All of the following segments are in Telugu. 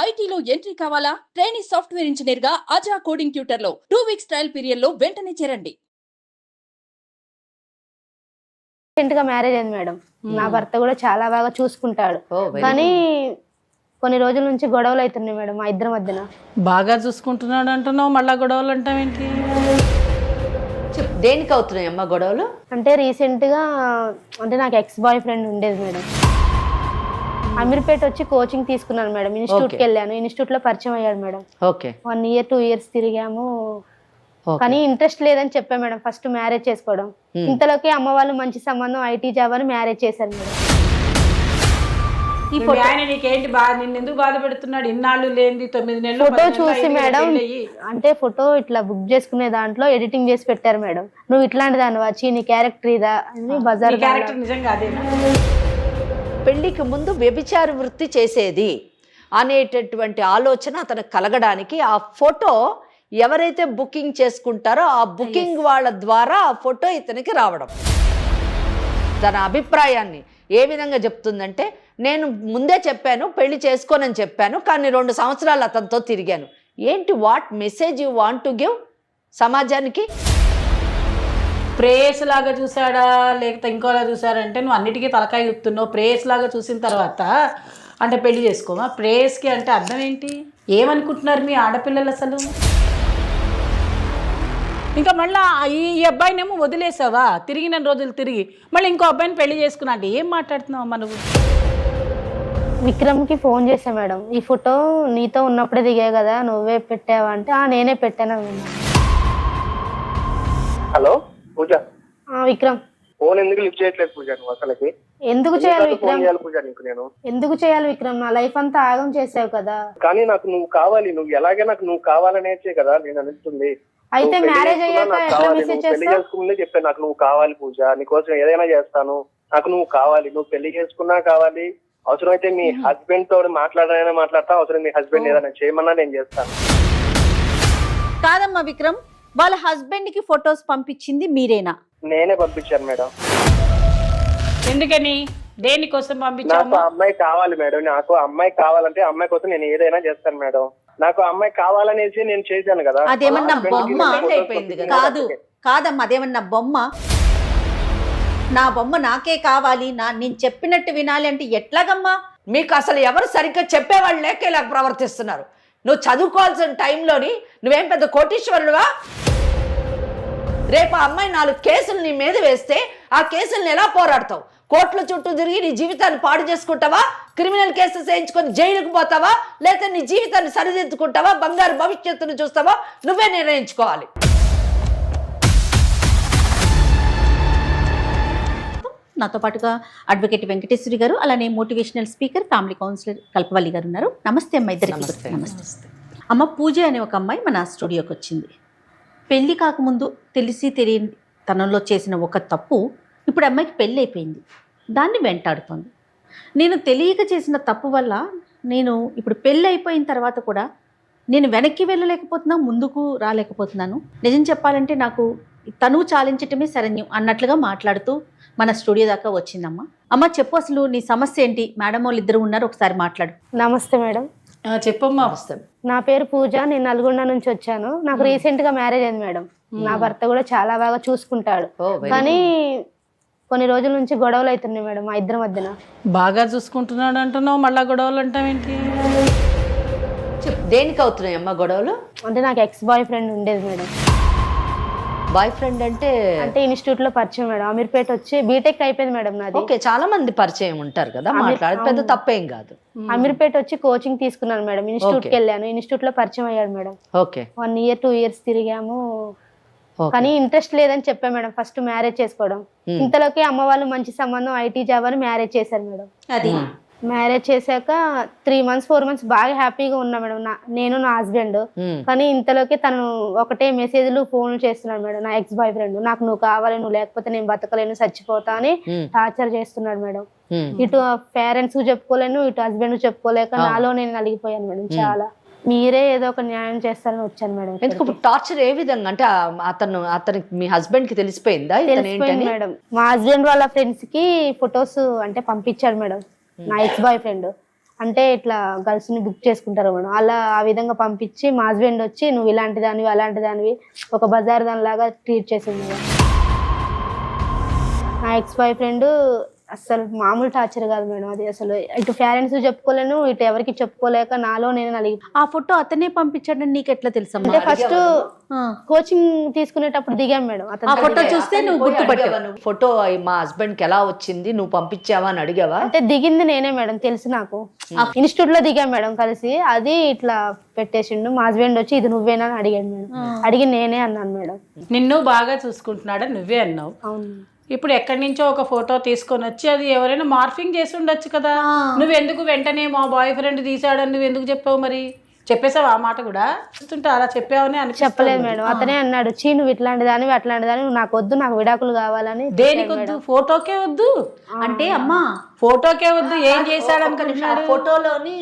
ఐటీలో ఎంట్రీ కావాలా? ట్రైనీ సాఫ్ట్వేర్ ఇంజనీర్ గా అజా కోడింగ్ ట్యూటర్ లో 2 వీక్స్ ట్రయల్ పీరియడ్ లో వెంటనే చేరండి. రీసెంట్గా మ్యారేజ్ అయింది మేడం. నా భర్త కూడా చాలా బాగా చూసుకుంటాడు. కానీ కొన్ని రోజుల నుంచి గొడవలు అవుతున్నాయి మేడం మా ఇద్దరి మధ్యన. బాగా చూసుకుంటున్నాడు అంటున్నావు, మళ్ళా గొడవలు అంటావేంటి? దేనికి అవుతున్నాయి అమ్మా గొడవలు? అంటే రీసెంట్గా అంటే నాకు ఎక్స్ బాయ్ ఫ్రెండ్ ఉండేది మేడం. అమీర్పేట వచ్చి కోచింగ్ తీసుకున్నాను మేడం. ఇన్స్టిట్యూట్కి వెళ్ళాను. ఇన్స్టిట్యూట్లో పరిచయం అయ్యాడు మేడం. ఓకే, 1 year 2 years తిరిగాము. కానీ ఇంట్రెస్ట్ లేదని చెప్పా మేడం ఫస్ట్ మ్యారేజ్ చేసుకోవడం. ఇంతలోకి అమ్మ వాళ్ళు మంచి సంబంధం ఐటీ జాబ్ అని మ్యారేజ్ చేశారు మేడం. ఈ ఆయన నీకేంటి నిన్ను ఎందుకు బాధ పెడుతున్నాడు? ఇన్నాళ్ళు లేని 9 నెలలు ఫోటో చూసి మేడం, అంటే ఫోటో ఇట్లా బుక్ చేసుకునే దాంట్లో ఎడిటింగ్ చేసి పెట్టారు మేడం. నువ్వు ఇట్లాంటి దాన్ని వచ్చి నీ క్యారెక్టర్ ఇదా అని బజార్ క్యారెక్టర్ నిజంగా అదేనా? పెళ్లికి ముందు వ్యభిచార వృత్తి చేసేది అనేటటువంటి ఆలోచన అతనికి కలగడానికి ఆ ఫోటో ఎవరైతే బుకింగ్ చేసుకుంటారో ఆ బుకింగ్ వాళ్ళ ద్వారా ఆ ఫోటో ఇతనికి రావడం. తన అభిప్రాయాన్ని ఏ విధంగా చెప్తుందంటే, నేను ముందే చెప్పాను పెళ్లి చేసుకోనని చెప్పాను, కానీ 2 సంవత్సరాలు అతనితో తిరిగాను. ఏంటి, what message you want to give సమాజానికి? ప్రేయస్ లాగా చూసాడా లేకపోతే ఇంకోలా చూసాడంటే నువ్వు అన్నిటికీ తలకాయ గుర్తున్నావు. ప్రేయస్ లాగా చూసిన తర్వాత అంటే పెళ్లి చేసుకోమా? ప్రేయస్కి అంటే అర్థం ఏంటి? ఏమనుకుంటున్నారు మీ ఆడపిల్లలు అసలు? ఇంకా మళ్ళీ ఈ అబ్బాయినేమో వదిలేసావా? తిరిగిన రోజులు తిరిగి మళ్ళీ ఇంకో అబ్బాయిని పెళ్లి చేసుకున్నా అంటే ఏం మాట్లాడుతున్నావు అమ్మా నువ్వు? విక్రమ్కి ఫోన్ చేశా మేడం, ఈ ఫోటో నీతో ఉన్నప్పుడే దిగా కదా, నువ్వే పెట్టావా అంటే నేనే పెట్టాను. హలో పూజ. విక్రమ్ ఫోన్ ఎందుకు లిఫ్ట్ చేయట్లేదు పూజ? నువ్వు అసలుకి ఎందుకు చేయాలి విక్రమ్? పూజ నీకు నేను ఎందుకు చేయాలి విక్రమ్? నా లైఫ్ అంతా ఆగం చేసావు కదా. కానీ నాకు నువ్వు కావాలి, నువ్వు ఎలాగే నాకు నువ్వు కావాలనేసే కదా నేను అనిపిస్తుంది. అయితే మ్యారేజ్ అయ్యాక ఎట్లా మెసేజ్ పెళ్లి చేసుకునే చెప్పాను, నాకు నువ్వు కావాలి పూజ, నీకోసం ఏదైనా చేస్తాను, నాకు నువ్వు కావాలి. నువ్వు పెళ్లి చేసుకున్నా కావాలి, అవసరమైతే మీ హస్బెండ్ తోడు మాట్లాడనైనా మాట్లాడతా, అవసరం మీ హస్బెండ్ ఏదైనా చేయమన్నా నేను చేస్తాను. కాదమ్మా విక్రమ్, వాళ్ళ హస్బెండ్ కి ఫొటోస్ పంపించింది మీరేనా? నేనే పంపించాను మేడం. ఎందుకని, దేనికోసం పంపించావు? నాకు అమ్మాయి కావాలి మేడం, నాకు అమ్మాయి కావాలంటే అమ్మాయి కోసం నేను ఏదైనా చేస్తాను మేడం. నాకు అమ్మాయి కావాలనేసి నేను చేశాను కదా. అదేమన్నా బొమ్మ? కాదు కాదమ్మా, అదేమన్నా బొమ్మ? నా బొమ్మ నాకే కావాలి, నేను చెప్పినట్టు వినాలి అంటే ఎట్లాగమ్మా? మీకు అసలు ఎవరు సరిగ్గా చెప్పేవాళ్ళు లేక ఇలా ప్రవర్తిస్తున్నారు. నువ్వు చదువుకోవాల్సిన టైంలోని నువ్వేం పెద్ద కోటీశ్వరుడువా? రేపు అమ్మాయి 4 కేసులు నీ మీద వేస్తే ఆ కేసులను ఎలా పోరాడతావు? కోర్టుల చుట్టూ తిరిగి నీ జీవితాన్ని పాడు చేసుకుంటావా? క్రిమినల్ కేసెస్ వేయించుకొని జైలుకు పోతావా? లేకపోతే నీ జీవితాన్ని సరిదిద్దుకుంటావా? బంగారు భవిష్యత్తును చూస్తావా? నువ్వే నిర్ణయించుకోవాలి. నాతో పాటుగా అడ్వకేట్ వెంకటేశ్వరి గారు, అలానే మోటివేషనల్ స్పీకర్, ఫ్యామిలీ కౌన్సిలర్ కల్పవల్లి గారు ఉన్నారు. నమస్తే అమ్మ ఇద్దరికి. నమస్తే అమ్మ. పూజ అనే ఒక అమ్మాయి మన స్టూడియోకి వచ్చింది. పెళ్లి కాకముందు తెలిసి తెలియని తనంలో చేసిన ఒక తప్పు ఇప్పుడు అమ్మాయికి పెళ్ళి అయిపోయింది, దాన్ని వెంటాడుతోంది. నేను తెలియక చేసిన తప్పు వల్ల నేను ఇప్పుడు పెళ్ళి అయిపోయిన తర్వాత కూడా నేను వెనక్కి వెళ్ళలేకపోతున్నా, ముందుకు రాలేకపోతున్నాను. నిజం చెప్పాలంటే నాకు తను చాలించటమే శరణ్యం అన్నట్లుగా మాట్లాడుతూ మన స్టూడియో దాకా వచ్చిందమ్మా. అమ్మ చెప్పు, అసలు నీ సమస్య ఏంటి? మేడం వాళ్ళు ఇద్దరు ఉన్నారు, ఒకసారి మాట్లాడు. నమస్తే మేడం. చెప్పమ్మా. నా పేరు పూజ, నేను నల్గొండ నుంచి వచ్చాను. నాకు రీసెంట్ గా మ్యారేజ్ అయింది మేడం. నా భర్త కూడా చాలా బాగా చూసుకుంటాడు. కానీ కొన్ని రోజుల నుంచి గొడవలు అవుతున్నాయి మేడం మా ఇద్దరి మధ్యన. బాగా చూసుకుంటున్నాడు అంటున్నావు, మళ్ళా గొడవలు అంటావేంటి? దేనికి అవుతున్నాయి అమ్మా గొడవలు? అంటే నాకు ఎక్స్ బాయ్ ఫ్రెండ్ ఉండేది మేడం. బాయ్ ఫ్రెండ్ అంటే ఇన్స్టిట్యూట్ లో పరిచయం మేడం. అమీర్పేట వచ్చి బీటెక్ అయిపోయింది మేడం నాది. ఓకే, చాలా మంది పరిచయం ఉంటారు కదా, మాట్లాడేది పెద్ద తప్పేం కాదు. అమీర్పేట వచ్చి కోచింగ్ తీసుకున్నాను మేడం. ఇన్స్టిట్యూట్కి వెళ్ళాను. ఇన్స్టిట్యూట్ లో పరిచయం అయ్యాడు మేడం. ఓకే, 1 year 2 years తిరిగాము. కానీ ఇంట్రెస్ట్ లేదని చెప్పా మేడం ఫస్ట్ మ్యారేజ్ చేసుకోవడం. ఇంతలోకి అమ్మ వాళ్ళు మంచి సంబంధం ఐటీ జాబ్ అని మ్యారేజ్ చేశారు మేడం. అది మ్యారేజ్ చేశాక 3 months 4 months బాగా హ్యాపీగా ఉన్నా మేడం, నేను నా హస్బెండ్. కానీ ఇంతలోకి తను ఒకటే మెసేజ్లు ఫోన్లు చేస్తున్నాడు మేడం. నా ఎక్స్ బాయ్ ఫ్రెండ్, నాకు నువ్వు కావాలి, నువ్వు లేకపోతే నేను బతకలేను, చచ్చిపోతా అని టార్చర్ చేస్తున్నాడు మేడం. ఇటు పేరెంట్స్ చెప్పుకోలేను, ఇటు హస్బెండ్ చెప్పుకోలేక నాలో నేను నలిగిపోయాను మేడం చాలా. మీరే ఏదో ఒక న్యాయం చేస్తారని వచ్చాను మేడం. ఎందుకు టార్చర్? ఏ విధంగా అంటే అతనికి మీ హస్బెండ్ కి తెలిసిపోయిందా? మేడం మా హస్బెండ్ వాళ్ళ ఫ్రెండ్స్ కి ఫొటోస్ అంటే పంపించాడు మేడం, నా ఎక్స్ బాయ్ ఫ్రెండ్. అంటే ఇట్లా గర్ల్స్ ని బుక్ చేసుకుంటారు మేడం. అలా ఆ విధంగా పంపించి మా హస్బెండ్ వచ్చి నువ్వు ఇలాంటి దానివి అలాంటి దానివి ఒక బజార్ దాని లాగా ట్రీట్ చేసింది మేడం. నా ఎక్స్ బాయ్ ఫ్రెండ్ అసలు మామూలు టార్చర్ కాదు మేడం. అది అసలు ఇటు పేరెంట్స్ చెప్పుకోలేను, ఇటు ఎవరికి చెప్పుకోలేక నాలో నేను నలిగి. ఆ ఫోటో అతనే పంపించాడని నీకు ఎట్లా తెలుసమ్మా? అంటే ఫస్ట్ కోచింగ్ తీసుకునేటప్పుడు దిగాం మేడం. ఆ అతను ఫోటో చూస్తే నువ్వు గుర్తుపట్టావు. ఫోటో మా హస్బెండ్ కి ఎలా వచ్చింది, నువ్వు పంపించావా అని అడిగావా? అంటే దిగింది నేనే మేడం, తెలుసు నాకు. ఇన్స్టిట్యూట్ లో దిగాం మేడం కలిసి. అది ఇట్లా పెట్టేసిండు. మా హస్బెండ్ వచ్చి ఇది నువ్వేనా అని అడిగాడు మేడం. అడిగి నేనే అన్నాను మేడం. నిన్ను బాగా చూసుకుంటున్నాడా నువ్వే అన్నావు. అవును. ఇప్పుడు ఎక్కడి నుంచో ఒక ఫోటో తీసుకొని వచ్చి అది ఎవరైనా మార్ఫింగ్ చేసి ఉండొచ్చు కదా. నువ్వెందుకు వెంటనే మా బాయ్ ఫ్రెండ్ తీసాడని నువ్వు ఎందుకు చెప్పావు? మరి చెప్పేసావు ఆ మాట కూడా? చూస్తుంటే అలా చెప్పావని అని చెప్పలేదు మేడం. అతనే అన్నాడు, చీ నువ్వు ఇట్లాంటి దానివి అట్లాంటి దానివి, నాకు వద్దు, నాకు విడాకులు కావాలని. దేనికి వద్దు? ఫోటోకే వద్దు అంటే అమ్మా ఫోటోకే వద్దు. ఏం చేశాడు అనుకుంటున్నాడు? ఫోటోలోని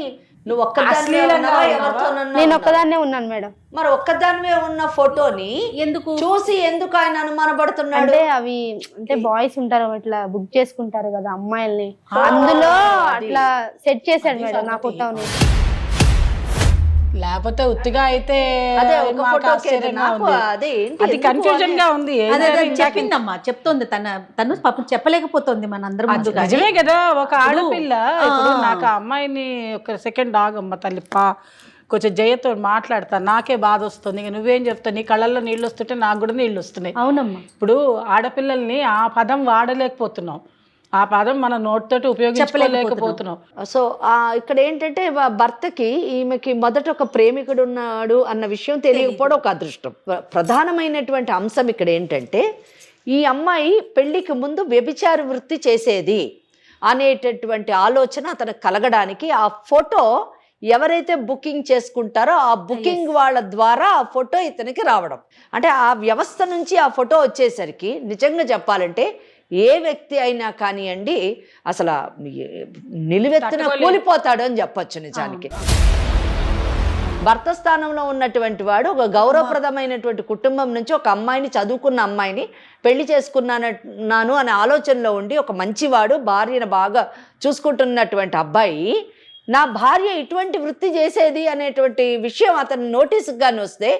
నువ్వు ఒక్కదానివే ఉన్నావా, ఎవరితోనన్నా నేను ఒక్కదాన్నే ఉన్నాను మేడం. మరి ఒక్కదానివే ఉన్న ఫోటోని ఎందుకు చూసి ఎందుకు ఆయన అనుమానపడుతున్నాడు? అంటే అవి అంటే బాయ్స్ ఉంటారు ఇట్లా బుక్ చేసుకుంటారు కదా అమ్మాయిల్ని, అందులో అట్లా సెట్ చేశాడు మేడం నా ఫోటోని. లేకపోతే ఉత్తిగా అయితే అదే ఒక మాకు ఫోటోకే ఆశ్చర్యంగా నాకు ఉంది. అదే ఏంటి అది ఎందుకు కన్ఫ్యూజన్ గా ఉంది. అదే చెప్పిందమ్మా, చెప్తోంది. తను పాపం చెప్పలేకపోతుంది మన అందరం ముందు. నిజమే కదా. ఒక ఆడపిల్ల ఇప్పుడు నాకు ఆ అమ్మాయిని ఒక సెకండ్ ఆగమ్మ తల్లిప్ప కొంచెం జయతో మాట్లాడతా, నాకే బాధ వస్తుంది. ఇక నువ్వేం చెప్తావు? నీ కళ్ళల్లో నీళ్ళు వస్తుంటే నాకు కూడా నీళ్ళు వస్తున్నాయి. అవునమ్మా. ఇప్పుడు ఆడపిల్లల్ని ఆ పదం వాడలేకపోతున్నాం, ఆ పదం మన నోటితోటి ఉపయోగించుకోలేకపోతున్నాం. సో ఇక్కడ ఏంటంటే భర్తకి ఈమెకి మొదట ఒక ప్రేమికుడు ఉన్నాడు అన్న విషయం తెలియకపోవడం ఒక అదృష్టం. ప్రధానమైనటువంటి అంశం ఇక్కడ ఏంటంటే ఈ అమ్మాయి పెళ్లికి ముందు వ్యభిచార వృత్తి చేసేది అనేటటువంటి ఆలోచన అతనికి కలగడానికి ఆ ఫోటో ఎవరైతే బుకింగ్ చేసుకుంటారో ఆ బుకింగ్ వాళ్ళ ద్వారా ఆ ఫోటో ఇతనికి రావడం. అంటే ఆ వ్యవస్థ నుంచి ఆ ఫోటో వచ్చేసరికి నిజంగా చెప్పాలంటే ఏ వ్యక్తి అయినా కానివ్వండి అసలు నిలువెత్తున కూలిపోతాడు అని చెప్పొచ్చు నిజానికి. భర్త స్థానంలో ఉన్నటువంటి వాడు ఒక గౌరవప్రదమైనటువంటి కుటుంబం నుంచి ఒక అమ్మాయిని, చదువుకున్న అమ్మాయిని పెళ్లి చేసుకున్నాను అనే ఆలోచనలో ఉండి ఒక మంచివాడు భార్యను బాగా చూసుకుంటున్నటువంటి అబ్బాయి నా భార్య ఇటువంటి వృత్తి చేసేది అనేటువంటి విషయం అతని నోటీసుకు కానీ వస్తే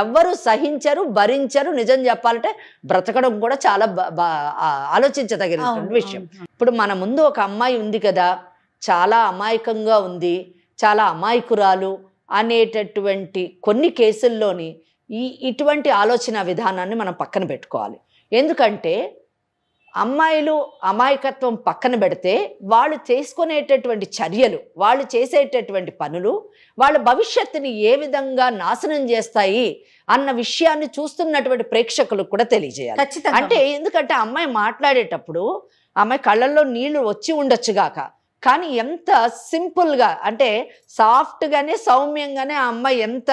ఎవ్వరూ సహించరు, భరించరు. నిజం చెప్పాలంటే బ్రతకడం కూడా చాలా ఆలోచించదగినటువంటి విషయం. ఇప్పుడు మన ముందు ఒక అమ్మాయి ఉంది కదా, చాలా అమాయకంగా ఉంది, చాలా అమాయకురాలు అనేటటువంటి కొన్ని కేసుల్లోని ఇటువంటి ఆలోచన విధానాన్ని మనం పక్కన పెట్టుకోవాలి. ఎందుకంటే అమ్మాయిలు అమాయకత్వం పక్కన పెడితే వాళ్ళు చేసుకునేటటువంటి చర్యలు, వాళ్ళు చేసేటటువంటి పనులు వాళ్ళ భవిష్యత్తుని ఏ విధంగా నాశనం చేస్తాయి అన్న విషయాన్ని చూస్తున్నటువంటి ప్రేక్షకులకు కూడా తెలియజేయాలి. అంటే ఎందుకంటే అమ్మాయి మాట్లాడేటప్పుడు అమ్మాయి కళ్ళల్లో నీళ్లు వచ్చి ఉండొచ్చుగాక, కానీ ఎంత సింపుల్గా అంటే సాఫ్ట్గానే సౌమ్యంగానే ఆ అమ్మాయి ఎంత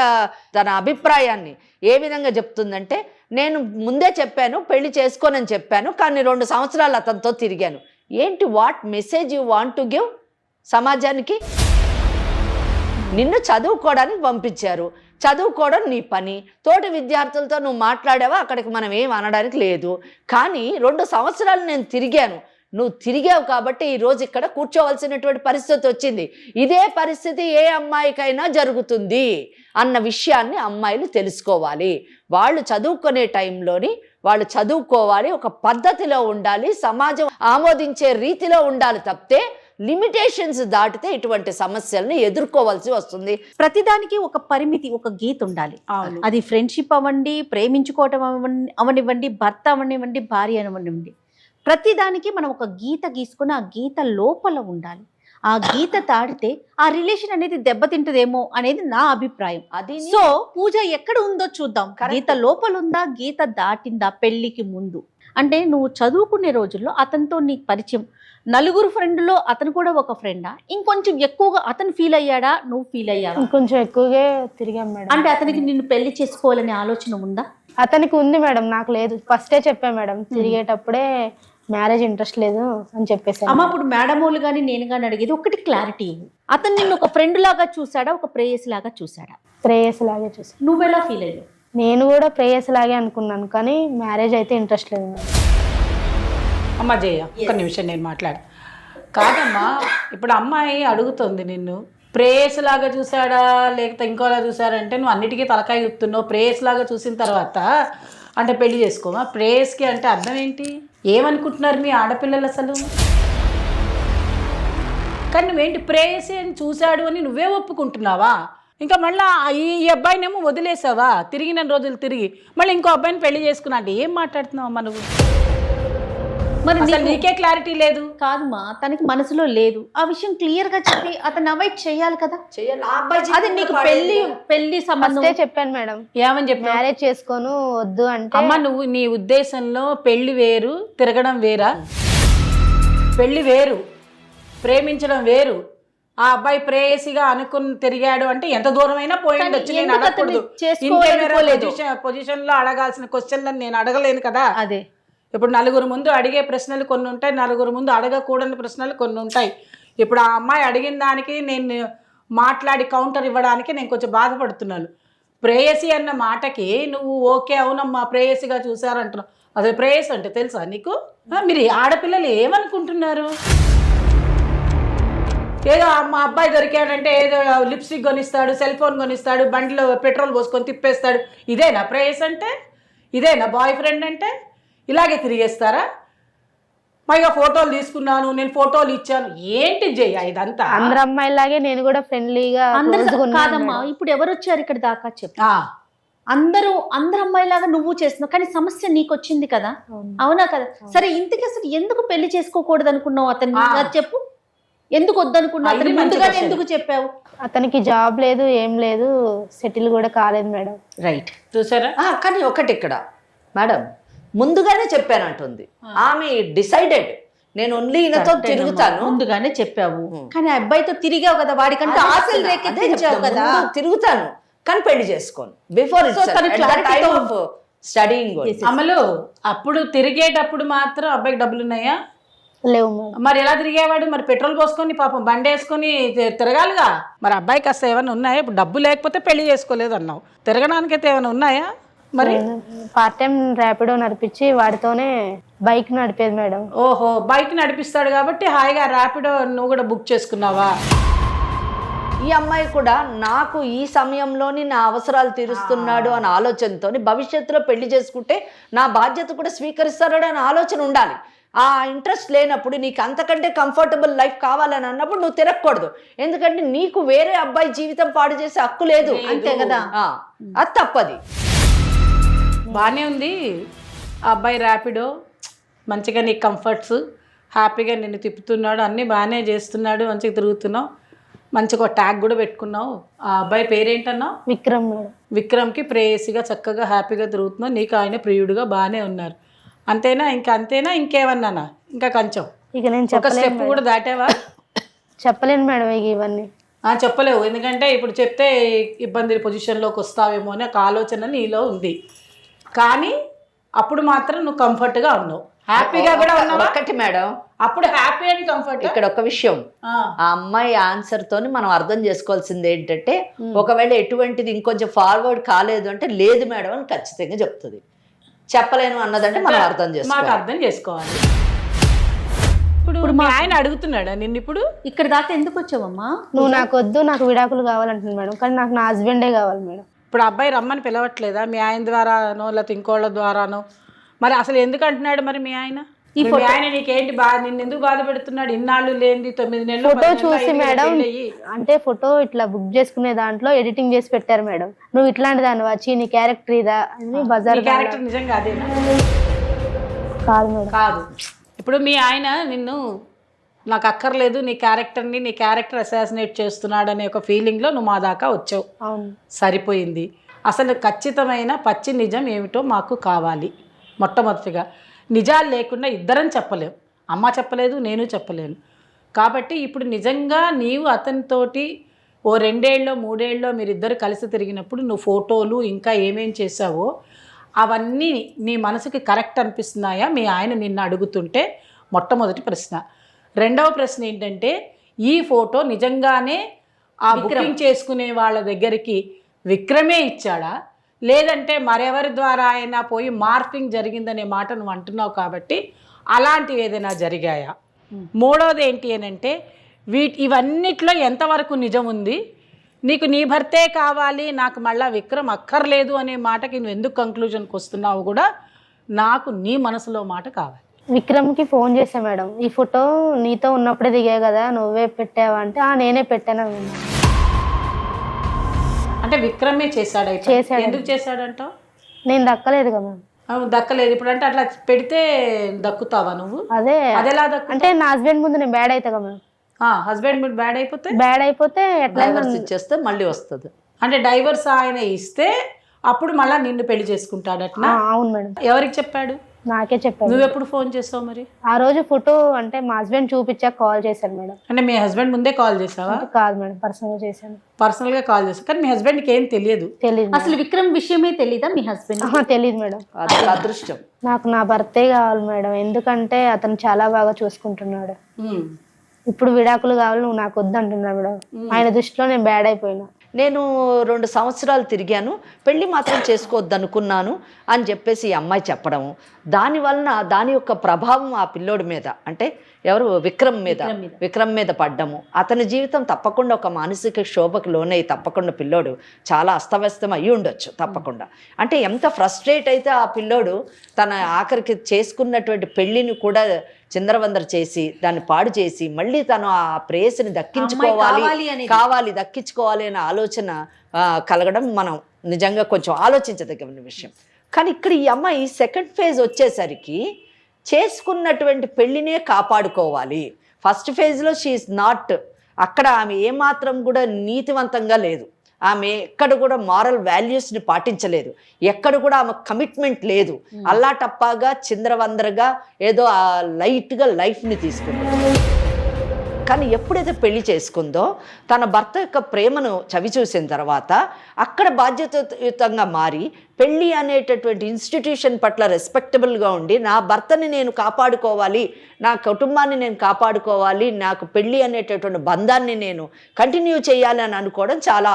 తన అభిప్రాయాన్ని ఏ విధంగా చెప్తుందంటే, నేను ముందే చెప్పాను పెళ్లి చేసుకోనని చెప్పాను, కానీ 2 సంవత్సరాలు అతనితో తిరిగాను. ఏంటి what message you want to give సమాజానికి? నిన్ను చదువుకోవడానికి పంపించారు, చదువుకోవడం నీ పని, తోటి విద్యార్థులతో నువ్వు మాట్లాడావా అక్కడికి మనం ఏం అనడానికి లేదు. కానీ 2 సంవత్సరాలు నేను తిరిగాను, నువ్వు తిరిగావు కాబట్టి ఈరోజు ఇక్కడ కూర్చోవలసినటువంటి పరిస్థితి వచ్చింది. ఇదే పరిస్థితి ఏ అమ్మాయికైనా జరుగుతుంది అన్న విషయాన్ని అమ్మాయిలు తెలుసుకోవాలి. వాళ్ళు చదువుకునే టైంలోని వాళ్ళు చదువుకోవాలి, ఒక పద్ధతిలో ఉండాలి, సమాజం ఆమోదించే రీతిలో ఉండాలి తప్పితే లిమిటేషన్స్ దాటితే ఇటువంటి సమస్యలను ఎదుర్కోవాల్సి వస్తుంది. ప్రతిదానికి ఒక పరిమితి, ఒక గీత ఉండాలి. అది ఫ్రెండ్షిప్ అవ్వండి, ప్రేమించుకోవటం అవనివ్వండి, భర్త అవనివ్వండి, భార్య అవనివ్వండి, ప్రతిదానికి మనం ఒక గీత గీసుకుని ఆ గీత లోపల ఉండాలి. ఆ గీత దాటితే ఆ రిలేషన్ అనేది దెబ్బతింటదేమో అనేది నా అభిప్రాయం. అది సో పూజ ఎక్కడ ఉందో చూద్దాం. గీత లోపల ఉందా, గీత దాటిందా? పెళ్లికి ముందు అంటే నువ్వు చదువుకునే రోజుల్లో అతనితో నీకు పరిచయం, నలుగురు ఫ్రెండ్లో అతను కూడా ఒక ఫ్రెండా? ఇంకొంచెం ఎక్కువగా అతను ఫీల్ అయ్యాడా, నువ్వు ఫీల్ అయ్యావా? ఇంకొంచెం ఎక్కువగా తిరిగాం మేడం. అంటే అతనికి నిన్ను పెళ్లి చేసుకోవాలనే ఆలోచన ఉందా? అతనికి ఉంది మేడం, నాకు లేదు. ఫస్టే చెప్పా మేడం, తిరిగేటప్పుడే మ్యారేజ్ ఇంట్రెస్ట్ లేదు అని చెప్పేసి. అమ్మ ఇప్పుడు మేడం వాళ్ళు కానీ నేను కానీ అడిగేది ఒకటి క్లారిటీ. అతను నిన్ను ఒక ఫ్రెండ్ లాగా చూసాడా, ఒక ప్రేయస్ లాగా చూసాడా? ప్రేయస్ లాగే చూసా. నువ్వెలా ఫీల్ అయ్యావు? నేను కూడా ప్రేయస్ లాగే అనుకున్నాను, కానీ మ్యారేజ్ అయితే ఇంట్రెస్ట్ లేదు మేడం. అమ్మ జయ, ఒక్క నిమిషం నేను మాట్లాడు. కాదమ్మా, ఇప్పుడు అమ్మాయి అడుగుతుంది నిన్ను, ప్రేయస్ లాగా చూసాడా లేకపోతే ఇంకోలా చూసాడంటే నువ్వు అన్నిటికీ తలకాయ గుర్తున్నావు. ప్రేయస్ లాగా చూసిన తర్వాత అంటే పెళ్లి చేసుకోమా? ప్రేయస్కి అంటే అర్థం ఏంటి? ఏమనుకుంటున్నారు మీ ఆడపిల్లలు అసలు? కానీ నువ్వేంటి ప్రేయసి అని చూశాడు అని నువ్వే ఒప్పుకుంటున్నావా? ఇంకా మళ్ళీ ఈ అబ్బాయినేమో వదిలేసావా? తిరిగిన రోజులు తిరిగి మళ్ళీ ఇంకో అబ్బాయిని పెళ్లి చేసుకున్నా అంటే ఏం మాట్లాడుతున్నావమ్మా నువ్వు? మరి అసలు నీకే క్లారిటీ లేదు. కాదుమా, తనకి మనసులో లేదు. ఆ విషయం క్లియర్ గా చెప్పి అతను అవాయిడ్ చేయాలి కదా. చెయ్యాలి. ఆ అబ్బాయి అది నీకు పెళ్లి సంబంధం ఫస్టే చెప్పాను మేడం, ఏమని చెప్పి మ్యారేజ్ చేసుకోను వద్దు అంటే. అమ్మ, నువ్వు నీ ఉద్దేశంలో పెళ్లి వేరు, తిరగడం వేరా? పెళ్లి వేరు, ప్రేమించడం వేరు. ఆ అబ్బాయి ప్రేయసిగా అనుకుని తిరిగాడు అంటే ఎంత దూరమైనా పోయి ఉండొచ్చు. నేను ఎందుకు అడగకూడదు. అతన్ని చేసుకోవాలనుకోలేదు? పొజిషన్ లో అడగాల్సిన క్వశ్చన్లను నేను అడగలేను కదా. అదే ఇప్పుడు నలుగురు ముందు అడిగే ప్రశ్నలు కొన్ని ఉంటాయి, నలుగురు ముందు అడగకూడని ప్రశ్నలు కొన్ని ఉంటాయి. ఇప్పుడు ఆ అమ్మాయి అడిగిన దానికి నేను మాట్లాడి కౌంటర్ ఇవ్వడానికి నేను కొంచెం బాధపడుతున్నాను. ప్రేయసి అన్న మాటకి నువ్వు ఓకే అవునమ్మా ప్రేయసిగా చూసారంటున్నావు. అసలు ప్రేయసి అంటే తెలుసా నీకు? మీరు ఆడపిల్లలు ఏమనుకుంటున్నారు? ఏదో మా అబ్బాయి దొరికాడంటే ఏదో లిప్స్టిక్ కొనిస్తాడు, సెల్ ఫోన్ కొనిస్తాడు, బండిలో పెట్రోల్ పోసుకొని తిప్పేస్తాడు. ఇదేనా ప్రేయస్ అంటే? ఇదేనా బాయ్ ఫ్రెండ్ అంటే? ఇలాగే తిరిగేస్తారా? పైగా ఫోటోలు తీసుకున్నాను, నేను ఫోటోలు ఇచ్చాను. ఏంటి జయ ఇదంతా? అందరు అమ్మాయిలాగే నేను కూడా ఫ్రెండ్లీగా కాదమ్మా, ఇప్పుడు ఎవరు వచ్చారు ఇక్కడ దాకా చెప్పు. అందరూ అమ్మాయిలాగా నువ్వు చేస్తున్నావు, కానీ సమస్య నీకు వచ్చింది కదా, అవునా కదా? సరే, ఇంతకీ అసలు ఎందుకు పెళ్లి చేసుకోకూడదు అనుకున్నావు అతన్ని? చెప్పు, ఎందుకు వద్దనుకున్నావు? అతను ముందుగానే ఎందుకు చెప్పావు? అతనికి జాబ్ లేదు, ఏం లేదు, సెటిల్ కూడా కాలేదు మేడం. రైట్, చూసారా? కానీ ఒకటి ఇక్కడ మేడం, ముందుగానే చెప్పానంటుంది ఆమె. డిసైడెడ్ నేను ఓన్లీ ఈయనతో తిరుగుతాను. ముందుగానే చెప్పావు, కానీ ఆ అబ్బాయితో తిరిగావు కదా, వాడికంటే ఆశలు రేకెత్తించావు కదా. తిరుగుతాను కానీ పెళ్లి చేసుకోను. Before studying. అమలు, అప్పుడు తిరిగేటప్పుడు మాత్రం అబ్బాయికి డబ్బులు ఉన్నాయా? లేవు మేడం. మరి ఎలా తిరిగేవాడు? మరి పెట్రోల్ పోసుకొని పాపం బండి వేసుకొని తిరగాలిగా. మరి అబ్బాయికి కాస్త ఏమైనా ఉన్నాయా? ఇప్పుడు డబ్బు లేకపోతే పెళ్లి చేసుకోలేదు అన్నావు, తిరగడానికైతే ఏమైనా ఉన్నాయా? మరి పార్ట్ టైం ర్యాపిడో నడిపించి వాడితోనే బైక్ నడిపేది మేడం. ఓహో, బైక్ నడిపిస్తాడు కాబట్టి హాయిగా ర్యాపిడో నువ్వు కూడా బుక్ చేసుకున్నావా? ఈ అమ్మాయి కూడా నాకు ఈ సమయంలోని నా అవసరాలు తీరుస్తున్నాడు అనే ఆలోచనతో భవిష్యత్తులో పెళ్లి చేసుకుంటే నా బాధ్యత కూడా స్వీకరిస్తాడు అనే ఆలోచన ఉండాలి. ఆ ఇంట్రెస్ట్ లేనప్పుడు నీకు అంతకంటే కంఫర్టబుల్ లైఫ్ కావాలని అన్నప్పుడు నువ్వు తిరగకూడదు. ఎందుకంటే నీకు వేరే అబ్బాయి జీవితం పాడు చేసే హక్కు లేదు, అంతే కదా. అది తప్పది. బాగానే ఉంది ఆ అబ్బాయి ర్యాపిడో, మంచిగా నీకు కంఫర్ట్స్, హ్యాపీగా నిన్ను తిప్పుతున్నాడు, అన్నీ బాగానే చేస్తున్నాడు, మంచిగా తిరుగుతున్నావు, మంచిగా ఒక ట్యాగ్ కూడా పెట్టుకున్నావు. ఆ అబ్బాయి పేరేంటన్నావు? విక్రమ్ మేడం. విక్రమ్కి ప్రేయసిగా చక్కగా హ్యాపీగా తిరుగుతున్నావు, నీకు ఆయన ప్రియుడుగా బాగానే ఉన్నారు. అంతేనా? ఇంకా అంతేనా? ఇంకేమన్నానా? ఇంకా కొంచెం ఇక నేను ఒక స్టెప్ కూడా దాటావా? చెప్పలేను మేడం ఇక ఇవన్నీ. చెప్పలేవు, ఎందుకంటే ఇప్పుడు చెప్తే ఇబ్బంది పొజిషన్లోకి వస్తావేమో అనే ఒక ఆలోచన నీలో ఉంది. కానీ అప్పుడు మాత్రం నువ్వు కంఫర్ట్గా ఉన్నావు, హ్యాపీగా కూడా ఉన్నావు. ఒకటి మేడం, అప్పుడు హ్యాపీ అండ్ కంఫర్ట్. ఇక్కడ ఒక విషయం, ఆ అమ్మాయి ఆన్సర్ తోని మనం అర్థం చేసుకోవాల్సింది ఏంటంటే, ఒకవేళ ఎటువంటిది ఇంకొంచెం ఫార్వర్డ్ కాలేదు అంటే లేదు మేడం అని ఖచ్చితంగా చెప్తుంది. చెప్పలేను అన్నదంటే మనం అర్థం మాకు అర్థం చేసుకోవాలి. ఇప్పుడు మా ఆయన అడుగుతున్నాడా నిన్ను? ఇప్పుడు ఇక్కడ దాకా ఎందుకు వచ్చావమ్మా? నువ్వు నాకు వద్దు, నాకు విడాకులు కావాలంటుంది మేడం, కానీ నాకు నా హస్బెండే కావాలి మేడం. ఇప్పుడు అబ్బాయి రమ్మని పిలవట్లేదా మీ ఆయన ద్వారానో లేకపోతే ఇంకోళ్ళ ద్వారానో? మరి అసలు ఎందుకు అంటున్నాడు మరి మీ ఆయన? ఈ ఆయన నీకేంటి నిన్ను ఎందుకు బాధ పెడుతున్నాడు? ఇన్నాళ్ళు లేని 9 నెలలు ఫోటో చూసి మేడం, అంటే ఫోటో ఇట్లా బుక్ చేసుకునే దాంట్లో ఎడిటింగ్ చేసి పెట్టారు మేడం. నువ్వు ఇట్లాంటి దాన్ని వచ్చి నీ క్యారెక్టర్ ఇదా అని బజార్. క్యారెక్టర్ నిజంగా అదేనా? కాదు మేడం, కాదు. ఇప్పుడు మీ ఆయన నిన్ను నాకు అక్కర్లేదు, నీ క్యారెక్టర్ అసాసినేట్ చేస్తున్నాడు అనే ఒక ఫీలింగ్లో నువ్వు మా దాకా వచ్చావు. అవును, సరిపోయింది. అసలు ఖచ్చితమైన పచ్చి నిజం ఏమిటో మాకు కావాలి. మొట్టమొదటిగా నిజాలు లేకుండా ఇద్దరం చెప్పలేం, అమ్మ చెప్పలేదు, నేను చెప్పలేను. కాబట్టి ఇప్పుడు నిజంగా నీవు అతనితోటి ఓ 2 ఏళ్ళో 3 ఏళ్ళో మీరిద్దరు కలిసి తిరిగినప్పుడు నువ్వు ఫోటోలు ఇంకా ఏమేం చేసావో అవన్నీ నీ మనసుకి కరెక్ట్ అనిపిస్తున్నాయా మీ ఆయన నిన్ను అడుగుతుంటే? మొట్టమొదటి ప్రశ్న. రెండవ ప్రశ్న ఏంటంటే, ఈ ఫోటో నిజంగానే ఆ బుకింగ్ చేసుకునే వాళ్ళ దగ్గరికి విక్రమే ఇచ్చాడా, లేదంటే మరెవరి ద్వారా అయినా పోయి మార్ఫింగ్ జరిగిందనే మాట నువ్వు అంటున్నావు కాబట్టి అలాంటివి ఏదైనా జరిగాయా? మూడవది ఏంటి అని అంటే ఇవన్నిట్లో ఎంతవరకు నిజం ఉంది, నీకు నీ భర్తే కావాలి, నాకు మళ్ళా విక్రమ్ అక్కర్లేదు అనే మాటకి నువ్వు ఎందుకు కంక్లూజన్కి వస్తున్నావు కూడా నాకు నీ మనసులో మాట కావాలి. విక్రమ్కి ఫోన్ చేసా మేడం, ఈ ఫోటో నీతో ఉన్నప్పుడే దిగా కదా, నువ్వే పెట్టావా అంటే నేనే పెట్టాను. అంటే విక్రమే చేశాడు. చేశాడు. ఎందుకు చేశాడంటావు? నేను దక్కలేదు కదా మేడం. దక్కలేదు. ఇప్పుడు అంటే అట్లా పెడితే దక్కుతావా నువ్వు? అదెలా దక్కు? అంటే నా హస్బెండ్ ముందు నేను బ్యాడ్ అవుతా కదా మేడం. హస్బెండ్ మీరు బ్యాడ్ అయిపోతే ఎట్లా ఇచ్చేస్తే మళ్ళీ వస్తుంది. అంటే డైవర్స్ ఆయన ఇస్తే అప్పుడు మళ్ళీ నిన్ను పెళ్లి చేసుకుంటాడట్నా? అవును మేడం. ఎవరికి చెప్పాడు? నాకే చెప్పాడు. నువ్వు ఎప్పుడు ఫోన్ చేసావు మరి? ఆ రోజు ఫోటో అంటే మా హస్బెండ్ చూపించాక కాల్ చేశాను మేడం. అంటే మీ హస్బెండ్ ముందే కాల్ చేసావా? కాదు మేడం, పర్సనల్ గా చేశాను. పర్సనల్ గా కాల్ చేసావు, కానీ మీ హస్బెండ్కి ఏం తెలియదు. అసలు విక్రమ్ విషయమే తెలీదా మీ హస్బెండ్? తెలియదు మేడం. అది అదృష్టం. నాకు నా భర్తే కావాలి మేడం, ఎందుకంటే అతను చాలా బాగా చూసుకుంటున్నాడు. ఇప్పుడు విడాకులు కావాలి, నువ్వు నాకు వద్దు అంటున్నాడు మేడం. ఆయన దృష్టిలో నేను బ్యాడ్ అయిపోయినా. నేను 2 సంవత్సరాలు తిరిగాను, పెళ్ళి మాత్రం చేసుకోవద్దు అనుకున్నాను అని చెప్పేసి ఈ అమ్మాయి చెప్పడము, దానివలన దాని యొక్క ప్రభావం ఆ పిల్లోడి మీద, అంటే ఎవరు విక్రమ్ మీద పడ్డము, అతని జీవితం తప్పకుండా ఒక మానసిక శోభకు లోనై తప్పకుండా పిల్లోడు చాలా అస్తవ్యస్తం అయ్యి ఉండొచ్చు తప్పకుండా. అంటే ఎంత ఫ్రస్ట్రేట్ అయితే ఆ పిల్లోడు తన ఆఖరికి చేసుకున్నటువంటి పెళ్ళిని కూడా చిందరవందర చేసి దాన్ని పాడు చేసి మళ్ళీ తను ఆ ప్రేయసిని దక్కించుకోవాలి అనే ఆలోచన కలగడం మనం నిజంగా కొంచెం ఆలోచించదగిన విషయం. కానీ ఇక్కడ ఈ అమ్మాయి సెకండ్ ఫేజ్ వచ్చేసరికి చేసుకున్నటువంటి పెళ్ళినే కాపాడుకోవాలి. ఫస్ట్ ఫేజ్లో షీఈస్ నాట్, అక్కడ ఆమె ఏమాత్రం కూడా నీతివంతంగా లేదు, ఆమె ఎక్కడ కూడా మారల్ వాల్యూస్ని పాటించలేదు, ఎక్కడ కూడా ఆమె కమిట్మెంట్ లేదు, అల్లాటప్పాగా చిందరవందరగా ఏదో ఆ లైట్గా లైఫ్ని తీసుకుంది. కానీ ఎప్పుడైతే పెళ్లి చేసుకుందో తన భర్త యొక్క ప్రేమను చవి చూసిన తర్వాత అక్కడ బాధ్యతాయుతంగా మారి పెళ్ళి అనేటటువంటి ఇన్స్టిట్యూషన్ పట్ల రెస్పెక్టబుల్గా ఉండి నా భర్తని నేను కాపాడుకోవాలి, నా కుటుంబాన్ని నేను కాపాడుకోవాలి, నాకు పెళ్ళి అనేటటువంటి బంధాన్ని నేను కంటిన్యూ చేయాలి అని అనుకోవడం చాలా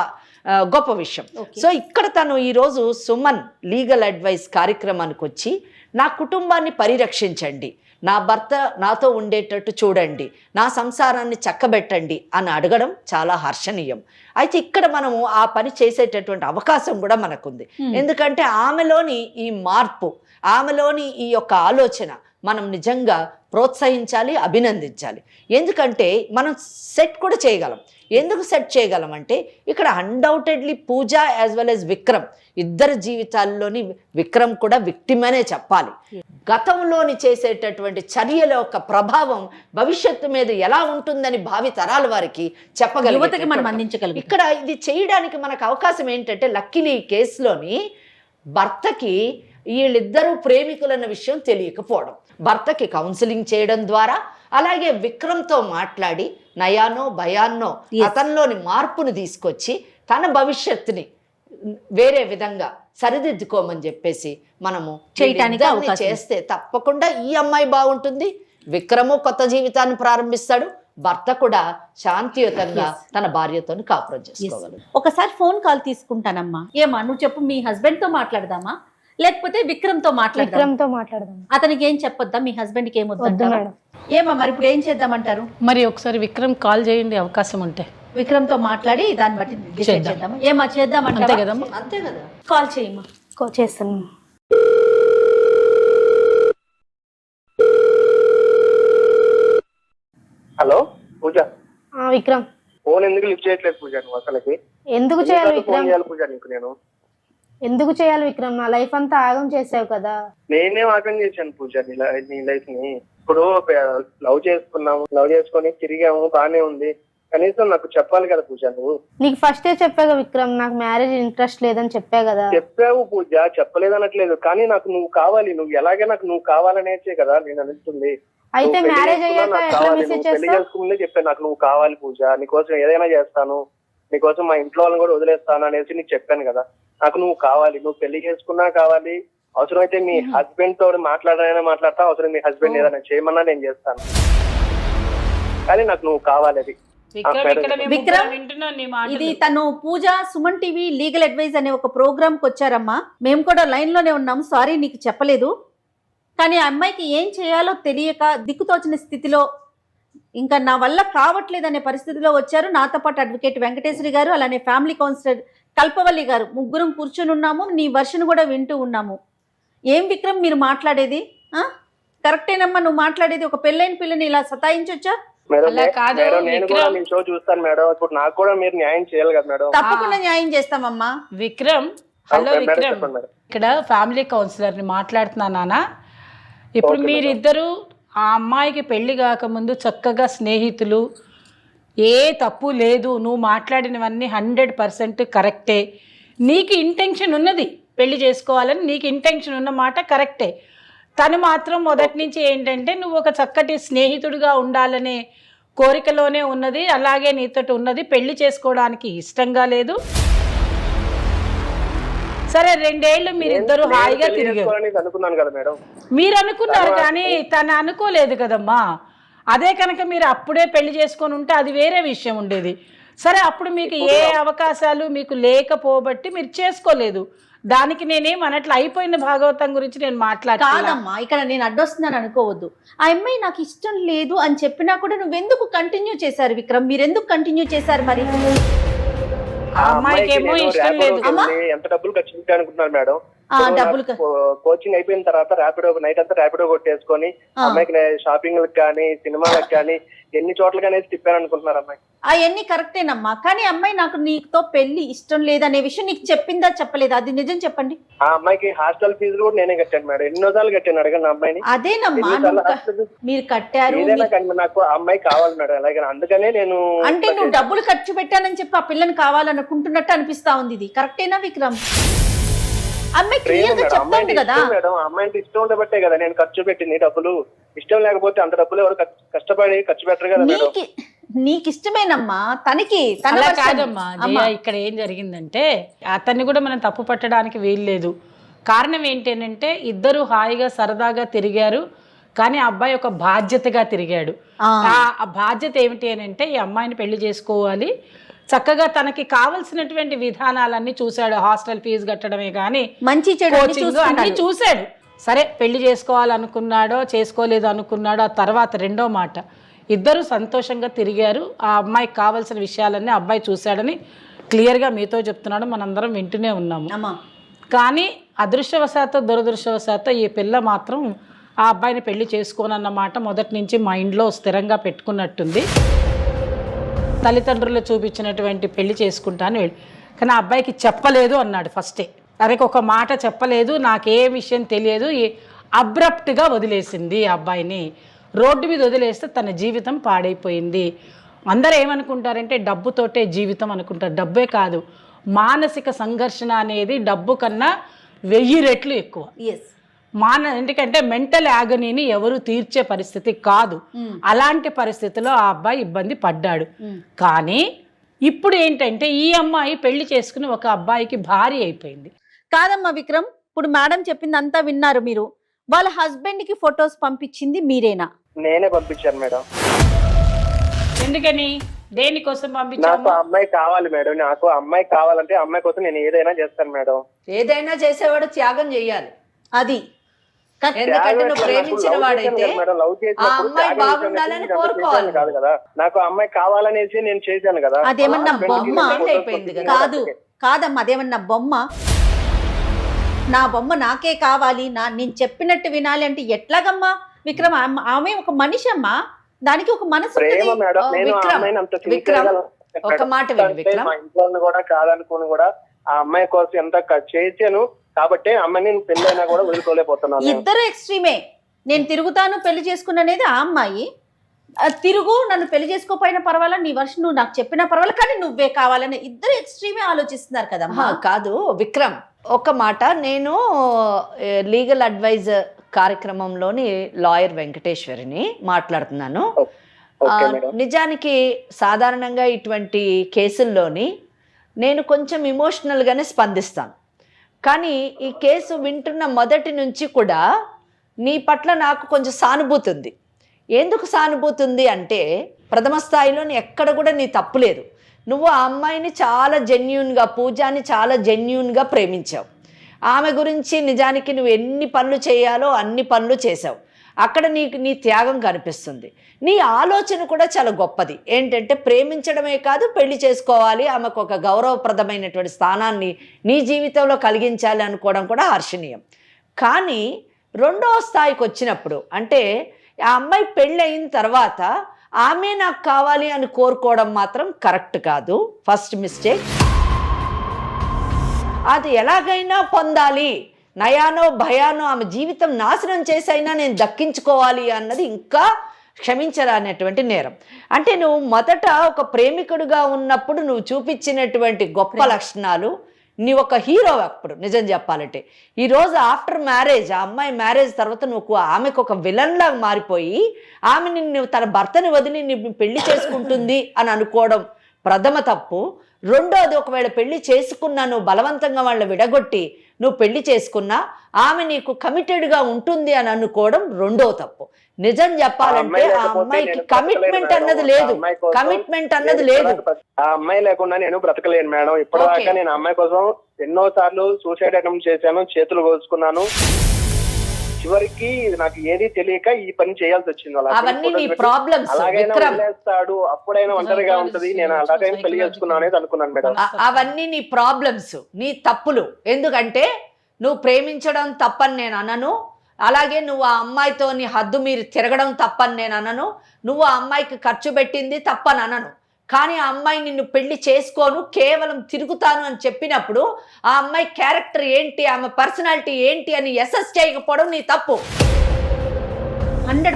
గొప్ప విషయం. సో ఇక్కడ తను ఈరోజు సుమన్ లీగల్ అడ్వైస్ కార్యక్రమానికి వచ్చి నా కుటుంబాన్ని పరిరక్షించండి, నా భర్త నాతో ఉండేటట్టు చూడండి, నా సంసారాన్ని చక్కబెట్టండి అని అడగడం చాలా హర్షణీయం. అయితే ఇక్కడ మనము ఆ పని చేసేటటువంటి అవకాశం కూడా మనకుంది. ఎందుకంటే ఆమెలోని ఈ మార్పు, ఆమెలోని ఈ యొక్క ఆలోచన మనం నిజంగా ప్రోత్సహించాలి, అభినందించాలి. ఎందుకంటే మనం సెట్ కూడా చేయగలం. ఎందుకు సెట్ చేయగలం అంటే ఇక్కడ అన్డౌటెడ్లీ పూజ యాజ్ వెల్ యాజ్ విక్రమ్ ఇద్దరి జీవితాల్లోని విక్రమ్ కూడా విక్టిమ్ అనే చెప్పాలి. గతంలోని చేసేటటువంటి చర్యల యొక్క ప్రభావం భవిష్యత్తు మీద ఎలా ఉంటుందని భావి తరాల వారికి చెప్పగలం. ఇక్కడ ఇది చేయడానికి మనకు అవకాశం ఏంటంటే లక్కీలీ ఈ కేసులోని భర్తకి వీళ్ళిద్దరూ ప్రేమికులన్న విషయం తెలియకపోవడం, భర్తకి కౌన్సిలింగ్ చేయడం ద్వారా, అలాగే విక్రమ్తో మాట్లాడి నయానో భయాన్నో అతనిలోని మార్పును తీసుకొచ్చి తన భవిష్యత్తుని వేరే విధంగా సరిదిద్దుకోమని చెప్పేసి మనము చేయడానికి చేస్తే తప్పకుండా ఈ అమ్మాయి బాగుంటుంది, విక్రము కొత్త జీవితాన్ని ప్రారంభిస్తాడు, భర్త కూడా శాంతియుతంగా తన భార్యతో కాపురం చేసుకోగలరు. ఒకసారి ఫోన్ కాల్ తీసుకుంటానమ్మా. ఏమా నువ్వు చెప్పు, మీ హస్బెండ్ తో మాట్లాడదామా లేకపోతే విక్రమ్ తో మాట్లాడదాం? అతనికి ఏం చెప్పొద్దా? మీ హస్బెండ్ కి ఏమొద్దు మేడం. ఏమా మరి ఇప్పుడు ఏం చేద్దామంటారు? మరి ఒకసారి విక్రమ్ కాల్ చేయండి, అవకాశం ఉంటే విక్రమ్ తో మాట్లాడి దాన్ని బట్టి డిసైడ్ చేద్దామా? ఏమా చేద్దామంటే అంతే కదమ్మా? అంతే కదా. కాల్ చేయమ్మా. చేస్తాను. హలో పూజ. విక్రమ్ ఫోన్ ఎందుకు లిఫ్ట్ చేయట్లేదు పూజ? నువ్వు అసలుకి ఎందుకు చేయాలి విక్రమ్? పూజ నీకు నేను ఎందుకు చేయాలి విక్రమ్? నా లైఫ్ అంతా ఆగం చేసావు కదా. నేనేం ఆగం చేశాను పూజ నీ లైఫ్ ని? ఇప్పుడు లవ్ చేసుకొని తిరిగాము, బానే ఉంది, కనీసం నాకు చెప్పాలి కదా పూజ. నువ్వు నీకు ఫస్టే చెప్పాగా విక్రమ్, నాకు మ్యారేజ్ ఇంట్రెస్ట్ లేదని చెప్పా కదా. చెప్పావు పూజ, చెప్పలేదనట్లేదు, కానీ నాకు నువ్వు కావాలి, నువ్వు ఎలాగే నాకు నువ్వు కావాలనేసే కదా నేను అనిస్తుంది. అయితే మ్యారేజ్ అయ్యాక పెళ్లి చేసుకుంటే చెప్పాను నాకు నువ్వు కావాలి పూజ, నీకోసం ఏదైనా చేస్తాను, నీకోసం మా ఇంట్లో వాళ్ళని కూడా వదిలేస్తాను అనేసి నీకు చెప్పాను కదా. నాకు నువ్వు కావాలి, నువ్వు పెళ్లి చేసుకున్నా కావాలి, అవసరమైతే మీ హస్బెండ్ తో మాట్లాడైనా మాట్లాడతా, అవసరం మీ హస్బెండ్ ఏదైనా చేయమన్నా నేను చేస్తాను, కానీ నాకు నువ్వు కావాలి. అది విక్రమ్, ఇది తను పూజ సుమన్ టీవీ లీగల్ అడ్వైజ్ అనే ఒక ప్రోగ్రామ్ కి వచ్చారమ్మా. మేము కూడా లైన్ లోనే ఉన్నాం, సారీ నీకు చెప్పలేదు. కానీ ఆ అమ్మాయికి ఏం చేయాలో తెలియక దిక్కుతోచిన స్థితిలో ఇంకా నా వల్ల కావట్లేదు అనే పరిస్థితిలో వచ్చారు. నాతో పాటు అడ్వకేట్ వెంకటేశ్వరి గారు, అలానే ఫ్యామిలీ కౌన్సిలర్ కల్పవల్లి గారు, ముగ్గురం కూర్చొని ఉన్నాము. నీ వర్షన్ కూడా వింటూ ఉన్నాము. ఏం విక్రమ్ మీరు మాట్లాడేది? కరెక్టేనమ్మా నువ్వు మాట్లాడేది? ఒక పెళ్ళైన పిల్లని ఇలా సతాయించొచ్చా? మేడం అలా కాదు, నేను కూడా మీ షో చూస్తాను మేడం. ఇప్పుడు నాకు కూడా మీరు న్యాయం చేయాలి కదా మేడం. తప్పకుండా న్యాయం చేస్తామమ్మా. విక్రమ్, హలో మేడం, విక్రమ్, చెప్పండి మేడం. ఇక్కడ ఫ్యామిలీ కౌన్సిలర్ ని మాట్లాడుతున్నా నాన్న. ఇప్పుడు మీరిద్దరు ఆ అమ్మాయికి పెళ్లి కాకముందు చక్కగా స్నేహితులు, ఏ తప్పు లేదు, నువ్వు మాట్లాడినవన్నీ 100% కరెక్టే. నీకు ఇంటెన్షన్ ఉన్నది పెళ్లి చేసుకోవాలని, నీకు ఇంటెన్షన్ ఉన్న మాట కరెక్టే. తను మాత్రం మొదటి నుంచి ఏంటంటే నువ్వు ఒక చక్కటి స్నేహితుడిగా ఉండాలనే కోరికలోనే ఉన్నది, అలాగే నీతోటి ఉన్నది. పెళ్లి చేసుకోవడానికి ఇష్టంగా లేదు. సరే 2 ఏళ్ళు మీరిద్దరు హాయిగా తిరిగారు. అనుకున్నాను కదా మేడం. మీరు అనుకున్నారు కానీ తను అనుకోలేదు కదమ్మా. అదే కనుక మీరు అప్పుడే పెళ్లి చేసుకొని ఉంటే అది వేరే విషయం ఉండేది. సరే అప్పుడు మీకు ఏ అవకాశాలు మీకు లేకపోబట్టి మీరు చేసుకోలేదు. దానికి నేనేం అనట్లు, అయిపోయిన భాగవతం గురించి నేను మాట్లాడతాను. కాదమ్మా, ఇక్కడ నేను అడ్డొస్తున్నాను అనుకోవద్దు. ఆ అమ్మాయి నాకు ఇష్టం లేదు అని చెప్పినా కూడా నువ్వెందుకు కంటిన్యూ చేశారు విక్రమ్? మీరు ఎందుకు కంటిన్యూ చేశారు మరి? ఆ అమ్మాయికి ఏమో ఇష్టం లేదు. ఎంత డబ్బులు ఖర్చు పెట్టాను అనుకుంటున్నారు మేడం? డబ్బులు కోచింగ్ అయిపోయిన తర్వాత ర్యాపిడో నైట్ అంతా ర్యాపిడో కొట్టేసుకొని అమ్మాయికి షాపింగ్ కానీ సినిమాలకు కానీ ఎన్ని చోట్లగానే తిప్పాను అనుకుంటున్నారు అమ్మాయి. అవన్నీ కరెక్టేనమ్మా, కానీ అమ్మాయి నాకు నీతో పెళ్లి ఇష్టం లేదనే విషయం నీకు చెప్పిందా చెప్పలేదా? అది నిజం చెప్పండి. ఆ అమ్మాయికి హాస్టల్ ఫీజులు కూడా నేనే కట్టాను మేడం. ఎన్నోసార్లు కట్టాను, అడగండి అమ్మాయిని. అదేనమ్మా మీరు కట్టారు. నాకు ఆ అమ్మాయి కావాలి మేడం. అలాగే అందుకనే నేను అంటే నువ్వు డబ్బులు ఖర్చు పెట్టానని చెప్పి ఆ పిల్లని కావాలనుకుంటున్నట్టు అనిపిస్తా ఉంది. ఇది కరెక్టేనా విక్రమ్? అమ్మాయి క్లియర్ గా చెప్తాంది కదా మేడం. అమ్మాయి ఇష్టం ఉండబట్టే కదా నేను ఖర్చు పెట్టింది డబ్బులు. ఇష్టం లేకపోతే అంత డబ్బులు ఎవరు కష్టపడి ఖర్చు పెట్టరు కదా మేడం. నీకు ఇష్టమేనమ్మా, తనకి అలా కాదమ్మా జయ. ఇక్కడ ఏం జరిగిందంటే అతన్ని కూడా మనం తప్పు పట్టడానికి వీల్లేదు. కారణం ఏంటంటే ఇద్దరు హాయిగా సరదాగా తిరిగారు, కానీ ఆ అబ్బాయి ఒక బాధ్యతగా తిరిగాడు. ఆ బాధ్యత ఏమిటి అని అంటే ఈ అమ్మాయిని పెళ్లి చేసుకోవాలి, చక్కగా తనకి కావలసినటువంటి విధానాలన్నీ చూశాడు. హాస్టల్ ఫీజు కట్టడమే కానీ మంచి చెడు అన్ని చూశాడు. సరే పెళ్లి చేసుకోవాలనుకున్నాడో చేసుకోలేదు అనుకున్నాడో ఆ తర్వాత రెండో మాట. ఇద్దరు సంతోషంగా తిరిగారు. ఆ అమ్మాయికి కావాల్సిన విషయాలన్నీ అబ్బాయి చూశాడని క్లియర్గా మీతో చెప్తున్నాడు, మనందరం వింటూనే ఉన్నాము. కానీ అదృష్టవశాత్తు దురదృష్టవశాత్తు ఈ పిల్ల మాత్రం ఆ అబ్బాయిని పెళ్లి చేసుకోనన్నమాట మొదటి నుంచి మైండ్లో స్థిరంగా పెట్టుకున్నట్టుంది. తల్లిదండ్రులు చూపించినటువంటి పెళ్లి చేసుకుంటాను వెళ్ళి, కానీ ఆ అబ్బాయికి చెప్పలేదు అన్నాడు ఫస్టే. తనకి ఒక మాట చెప్పలేదు, నాకే విషయం తెలియదు. అబ్రప్ట్గా వదిలేసింది ఆ అబ్బాయిని. రోడ్డు మీద వదిలేస్తే తన జీవితం పాడైపోయింది. అందరూ ఏమనుకుంటారంటే డబ్బుతోటే జీవితం అనుకుంటారు. డబ్బే కాదు, మానసిక సంఘర్షణ అనేది డబ్బు కన్నా 1000 రెట్లు ఎక్కువ. ఎందుకంటే మెంటల్ యాగనీని ఎవరు తీర్చే పరిస్థితి కాదు. అలాంటి పరిస్థితిలో ఆ అబ్బాయి ఇబ్బంది పడ్డాడు. కానీ ఇప్పుడు ఏంటంటే ఈ అమ్మాయి పెళ్లి చేసుకుని ఒక అబ్బాయికి భార్య అయిపోయింది. కాదమ్మా విక్రమ్, ఇప్పుడు మేడం చెప్పింది అంతా విన్నారు మీరు. వాళ్ళ హస్బెండ్ కి ఫొటోస్ పంపించింది మీరేనా? నేనే పంపించాను మేడం. ఎందుకని, దేనికోసం పంపించాను? నాకు అమ్మాయి కావాలి మేడం. నాకు అమ్మాయి కావాలంటే అమ్మాయి కోసం నేను ఏదైనా చేస్తాను మేడం. ఏదైనా చేసేవాడు త్యాగం చేయాలి. అది ఎందుకంటే నువ్వు ప్రేమించిన వాడైతే ఆ అమ్మాయి బాగుండాలని కోరుకోవాలి కాదు కదా. నాకు అమ్మాయి కావాలనేసి నేను చేశాను కదా. అదేమన్నా బొమ్మ అయిపోయింది కదా. కాదమ్మా అదేమన్నా బొమ్మ? నా బొమ్మ నాకే కావాలి, నేను చెప్పినట్టు వినాలి అంటే ఎట్లాగమ్మా విక్రమ్? ఆమె ఒక మనిషి అమ్మా, దానికి ఒక మనసు. ఒక మాట విను విక్రమ్, మా ఇంట్లో కూడా కాదనుకుని కూడా ఆ అమ్మాయి కోసం ఎంత చేశాను కాబట్టి అమ్మాయిని పెళ్ళైనా కూడా వదులుకోలేకపోతున్నాను. ఇద్దరు ఎక్స్ట్రీమే. నేను తిరుగుతాను పెళ్లి చేసుకున్ననేది ఆ అమ్మాయి, తిరుగు నన్ను పెళ్లి చేసుకోపోయినా పర్వాలా, నీ వర్షం నువ్వు నాకు చెప్పినా పర్వాలా, కానీ నువ్వే కావాలని ఇద్దరు ఎక్స్ట్రీమే ఆలోచిస్తున్నారు కదమ్మా. కాదు విక్రమ్, ఒక మాట, నేను లీగల్ అడ్వైజర్ కార్యక్రమంలోని లాయర్ వెంకటేశ్వరిని మాట్లాడుతున్నాను. నిజానికి సాధారణంగా ఇటువంటి కేసుల్లోని నేను కొంచెం ఇమోషనల్గానే స్పందిస్తాను. కానీ ఈ కేసు వింటున్న మొదటి నుంచి కూడా నీ పట్ల నాకు కొంచెం సానుభూతి ఉంది. ఎందుకు సానుభూతి ఉంది అంటే ప్రథమ స్థాయిలో ఎక్కడ కూడా నీ తప్పు లేదు. నువ్వు ఆ అమ్మాయిని చాలా జెన్యూన్గా, పూజాని చాలా జెన్యూన్గా ప్రేమించావు. ఆమె గురించి నిజానికి నువ్వు ఎన్ని పనులు చేయాలో అన్ని పనులు చేసావు. అక్కడ నీకు నీ త్యాగం కనిపిస్తుంది. నీ ఆలోచన కూడా చాలా గొప్పది. ఏంటంటే ప్రేమించడమే కాదు, పెళ్లి చేసుకోవాలి, ఆమెకు ఒక గౌరవప్రదమైనటువంటి స్థానాన్ని నీ జీవితంలో కలిగించాలి అనుకోవడం కూడా హర్షణీయం. కానీ రెండవ స్థాయికి వచ్చినప్పుడు, అంటే ఆ అమ్మాయి పెళ్ళి అయిన తర్వాత ఆమె నాకు కావాలి అని కోరుకోవడం మాత్రం కరెక్ట్ కాదు. First mistake. అది ఎలాగైనా పొందాలి, నయానో భయానో ఆమె జీవితం నాశనం చేసైనా నేను దక్కించుకోవాలి అన్నది ఇంకా క్షమించరానటువంటి నేరం. అంటే నువ్వు మొదట ఒక ప్రేమికుడిగా ఉన్నప్పుడు నువ్వు చూపించినటువంటి గొప్ప లక్షణాలు, నీ ఒక హీరో అప్పుడు నిజం చెప్పాలంటే. ఈరోజు ఆఫ్టర్ మ్యారేజ్, ఆ అమ్మాయి మ్యారేజ్ తర్వాత నువ్వు ఆమెకు ఒక విలన్ లాగా మారిపోయి ఆమె నిన్ను తన భర్తని వదిలి నిన్ను పెళ్లి చేసుకుంటుంది అని అనుకోవడం ప్రథమ తప్పు. రెండోది, ఒకవేళ పెళ్లి చేసుకున్నా నువ్వు బలవంతంగా వాళ్ళని విడగొట్టి నువ్వు పెళ్లి చేసుకున్నా ఆమె నీకు కమిటెడ్గా ఉంటుంది అని అనుకోవడం రెండో తప్పు. నిజం చెప్పాలంటే ఆ అమ్మాయికి కమిట్మెంట్ అన్నది లేదు, కమిట్మెంట్ అన్నది లేదు. ఆ అమ్మాయి లేకుండా నేను బ్రతకలేను మేడం. ఇప్పటిదాకా నేను అమ్మాయి కోసం ఎన్నో సార్లు సూసైడ్ అటెంప్ట్ చేశాను, చేతులు కోసుకున్నాను. చివరికి నాకు ఏది తెలియక ఈ పని చేయాల్సి వచ్చింది. అవన్నీ నీ ప్రాబ్లమ్స్. అలాగైనా వదిలేస్తాడు, అప్పుడైనా ఒంటరిగా ఉంటది, నేను అలాగైనా పెళ్లి చేసుకున్నాను అనేది అనుకున్నాను మేడం. అవన్నీ నీ ప్రాబ్లమ్స్, నీ తప్పులు. ఎందుకంటే నువ్వు ప్రేమించడం తప్పని నేను అనను, అలాగే నువ్వు ఆ అమ్మాయితో నీ హద్దు మీరు తిరగడం తప్పని నేను అనను, నువ్వు ఆ అమ్మాయికి ఖర్చు పెట్టింది తప్పని అనను. కానీ ఆ అమ్మాయి నిన్ను పెళ్లి చేసుకోను, కేవలం తిరుగుతాను అని చెప్పినప్పుడు ఆ అమ్మాయి క్యారెక్టర్ ఏంటి, ఆమె పర్సనాలిటీ ఏంటి అని అసెస్ చేయకపోవడం నీ తప్పు.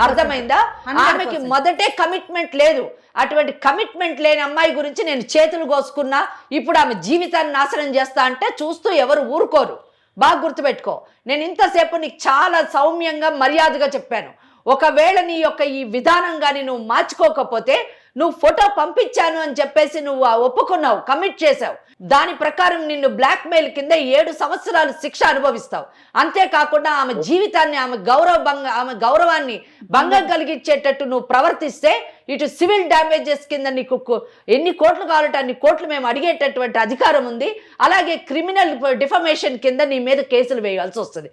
అర్థమైందా? ఆమెకి మొదటే కమిట్మెంట్ లేదు. అటువంటి కమిట్మెంట్ లేని అమ్మాయి గురించి నేను చేతులు కోసుకున్నా, ఇప్పుడు ఆమె జీవితాన్ని నాశనం చేస్తా అంటే చూస్తూ ఎవరు ఊరుకోరు. బాగా గుర్తుపెట్టుకో. నేను ఇంతసేపు నీకు చాలా సౌమ్యంగా మర్యాదగా చెప్పాను. ఒకవేళ నీ యొక్క ఈ విధానం కానీ నువ్వు మార్చుకోకపోతే, నువ్వు ఫోటో పంపించాను అని చెప్పేసి నువ్వు ఒప్పుకున్నావు, కమిట్ చేసావు, దాని ప్రకారం నిన్ను బ్లాక్మెయిల్ కింద 7 సంవత్సరాలు శిక్ష అనుభవిస్తావు. అంతేకాకుండా ఆమె జీవితాన్ని, ఆమె గౌరవాన్ని భంగం కలిగించేటట్టు నువ్వు ప్రవర్తిస్తే ఇటు సివిల్ డ్యామేజెస్ కింద నీకు ఎన్ని కోట్లు కావాలంటే అన్ని కోట్లు మేము అడిగేటటువంటి అధికారం ఉంది. అలాగే క్రిమినల్ డిఫమేషన్ కింద నీ మీద కేసులు వేయాల్సి వస్తుంది.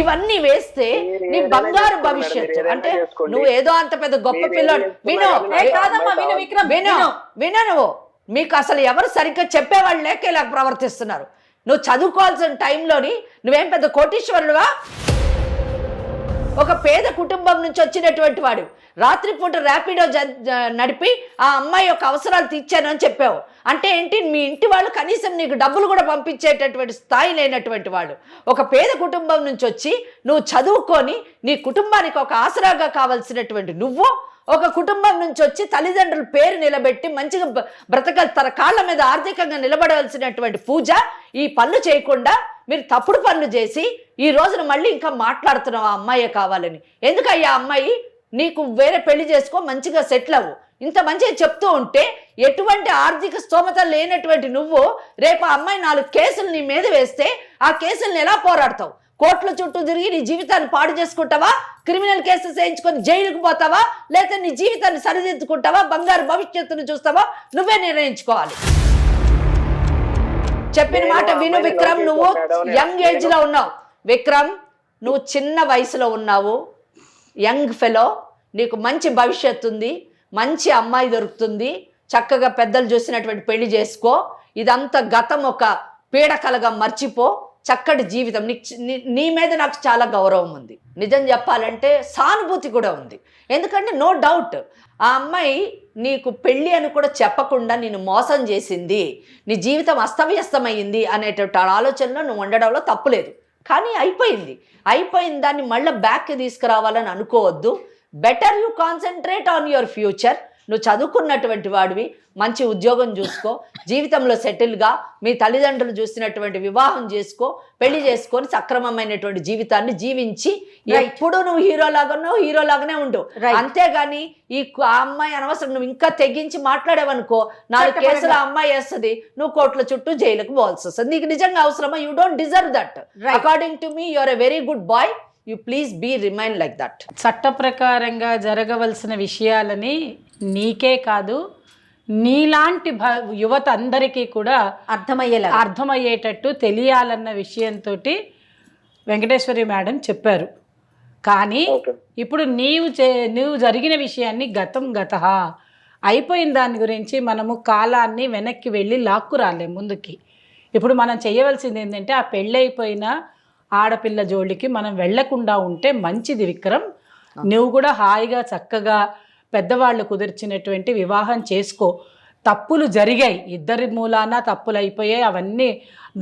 ఇవన్నీ వేస్తే నీ బంగారు భవిష్యత్తు. అంటే నువ్వు ఏదో అంత పెద్ద గొప్ప పిల్లోడు. విను నువ్వు, మీకు అసలు ఎవరు సరిగ్గా చెప్పేవాళ్ళు లేక ఇలా ప్రవర్తిస్తున్నారు. నువ్వు చదువుకోవాల్సిన టైంలోని నువ్వేం పెద్ద కోటీశ్వరుడువా? ఒక పేద కుటుంబం నుంచి వచ్చినటువంటి వాడు రాత్రిపూట ర్యాపిడో నడిపి ఆ అమ్మాయి యొక్క అవసరాలు తీర్చాను అని చెప్పావు. అంటే ఏంటి? మీ ఇంటి వాళ్ళు కనీసం నీకు డబ్బులు కూడా పంపించేటటువంటి స్థాయి లేనటువంటి వాడు. ఒక పేద కుటుంబం నుంచి వచ్చి నువ్వు చదువుకొని నీ కుటుంబానికి ఒక ఆసరాగా కావాల్సినటువంటి నువ్వు, ఒక కుటుంబం నుంచి వచ్చి తల్లిదండ్రుల పేరు నిలబెట్టి మంచిగా బ్రతకలు తన కాళ్ళ మీద ఆర్థికంగా నిలబడవలసినటువంటి పూజ ఈ పనులు చేయకుండా మీరు తప్పుడు పనులు చేసి ఈ రోజున మళ్ళీ ఇంకా మాట్లాడుతున్నావు ఆ అమ్మాయే కావాలని. ఎందుకయ్యా అమ్మాయి? నీకు వేరే పెళ్లి చేసుకో, మంచిగా సెటిల్ అవ్వు. ఇంత మంచిగా చెప్తూ ఉంటే ఎటువంటి ఆర్థిక స్తోమత లేనటువంటి నువ్వు రేపు ఆ అమ్మాయి 4 కేసులు నీ మీద వేస్తే ఆ కేసులను ఎలా పోరాడతావు? కోర్టుల చుట్టూ తిరిగి నీ జీవితాన్ని పాడు చేసుకుంటావా? క్రిమినల్ కేసెస్ వేయించుకొని జైలుకు పోతావా? లేకపోతే నీ జీవితాన్ని సరిదిద్దుకుంటావా? బంగారు భవిష్యత్తును చూస్తావా? నువ్వే నిర్ణయించుకోవాలి. చెప్పిన మాట విను విక్రమ్. నువ్వు యంగ్ ఏజ్ లో ఉన్నావు విక్రమ్, నువ్వు చిన్న వయసులో ఉన్నావు, యంగ్ ఫెలో. నీకు మంచి భవిష్యత్తు ఉంది, మంచి అమ్మాయి దొరుకుతుంది, చక్కగా పెద్దలు చూసినటువంటి పెళ్లి చేసుకో. ఇదంతా గతం ఒక పీడకలగా మర్చిపో. చక్కటి జీవితం. నీ మీద నాకు చాలా గౌరవం ఉంది. నిజం చెప్పాలంటే సానుభూతి కూడా ఉంది. ఎందుకంటే నో డౌట్ ఆ అమ్మాయి నీకు పెళ్ళి అని కూడా చెప్పకుండా నిన్ను మోసం చేసింది, నీ జీవితం అస్తవ్యస్తమైంది అనేటువంటి ఆలోచనలో నువ్వు ఉండడంలో తప్పులేదు. కానీ అయిపోయింది దాన్ని మళ్ళీ బ్యాక్కి తీసుకురావాలని అనుకోవద్దు. Better you concentrate on your future. నువ్వు చదువుకున్నటువంటి వాడివి, మంచి ఉద్యోగం చూసుకో, జీవితంలో సెటిల్గా మీ తల్లిదండ్రులు చూసినటువంటి వివాహం చేసుకో, పెళ్లి చేసుకొని సక్రమమైనటువంటి జీవితాన్ని జీవించి ఎప్పుడు నువ్వు హీరోలాగానే ఉండు. అంతేగాని ఈ అమ్మాయి అనవసరం నువ్వు ఇంకా తెగించి మాట్లాడేవనుకో 4 కేసులు ఆ అమ్మాయి వేస్తుంది, నువ్వు కోర్టుల చుట్టూ జైలుకు పోవాల్సి వస్తుంది. నీకు నిజంగా అవసరమా? You don't deserve that. According to me you are a very good boy. You please be remain like that. చట్ట ప్రకారంగా జరగవలసిన విషయాలని నీకే కాదు నీలాంటి యువత అందరికీ కూడా అర్థమయ్యేటట్టు తెలియాలన్న విషయంతో వెంకటేశ్వరి మేడం చెప్పారు. కానీ ఓకే. ఇప్పుడు నువ్వు జరిగిన విషయాన్ని గతం గతః అయిపోయిన దాని గురించి మనము కాలాన్ని వెనక్కి వెళ్ళి లాక్కు రాలేం ముందుకి. ఇప్పుడు మనం చేయవలసింది ఏంటంటే ఆ పెళ్ళైపోయిన ఆడపిల్ల జోలికి మనం వెళ్లకుండా ఉంటే మంచిది విక్రమ్. నువ్వు కూడా హాయిగా చక్కగా పెద్దవాళ్ళు కుదిర్చినటువంటి వివాహం చేసుకో. తప్పులు జరిగాయి, ఇద్దరి మూలాన తప్పులు అయిపోయాయి, అవన్నీ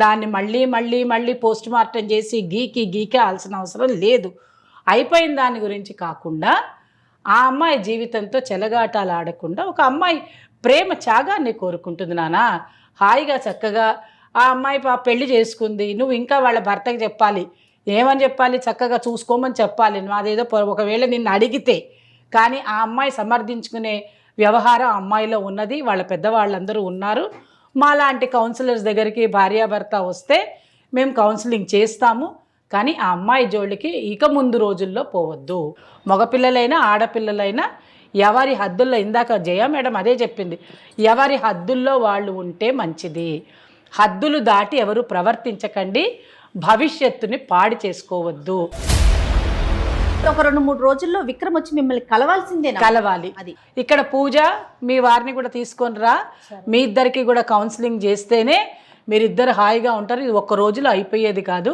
దాన్ని మళ్ళీ మళ్ళీ మళ్ళీ పోస్ట్ మార్టం చేసి గీకే ఆల్సిన అవసరం లేదు. అయిపోయిన దాని గురించి కాకుండా ఆ అమ్మాయి జీవితంతో చెలగాటాలు ఆడకుండా ఒక అమ్మాయి ప్రేమ త్యాగాన్ని కోరుకుంటుంది నాన్న. హాయిగా చక్కగా ఆ అమ్మాయి పెళ్లి చేసుకుంది, నువ్వు ఇంకా వాళ్ళ భర్తకి చెప్పాలి. ఏమని చెప్పాలి? చక్కగా చూసుకోమని చెప్పాలి. అదేదో ఒకవేళ నిన్ను అడిగితే. కానీ ఆ అమ్మాయి సమర్థించుకునే వ్యవహారం ఆ అమ్మాయిలో ఉన్నది, వాళ్ళ పెద్దవాళ్ళందరూ ఉన్నారు. మాలాంటి కౌన్సిలర్స్ దగ్గరికి భార్యాభర్త వస్తే మేము కౌన్సిలింగ్ చేస్తాము. కానీ ఆ అమ్మాయి జోలికి ఇక ముందు రోజుల్లో పోవద్దు. మగపిల్లలైనా ఆడపిల్లలైనా ఎవరి హద్దుల్లో, ఇందాక జయ మేడం అదే చెప్పింది, ఎవరి హద్దుల్లో వాళ్ళు ఉంటే మంచిది. హద్దులు దాటి ఎవరు ప్రవర్తించకండి, భవిష్యత్తుని పాడు చేసుకోవద్దు. ఒక 2-3 రోజుల్లో విక్రమ్ వచ్చి మిమ్మల్ని కలవాల్సిందే. కలవాలి. అది ఇక్కడ పూజ మీ వారిని కూడా తీసుకొని రా, మీ ఇద్దరికి కూడా కౌన్సిలింగ్ చేస్తేనే మీరిద్దరు హాయిగా ఉంటారు. ఇది ఒక్క రోజులో అయిపోయేది కాదు.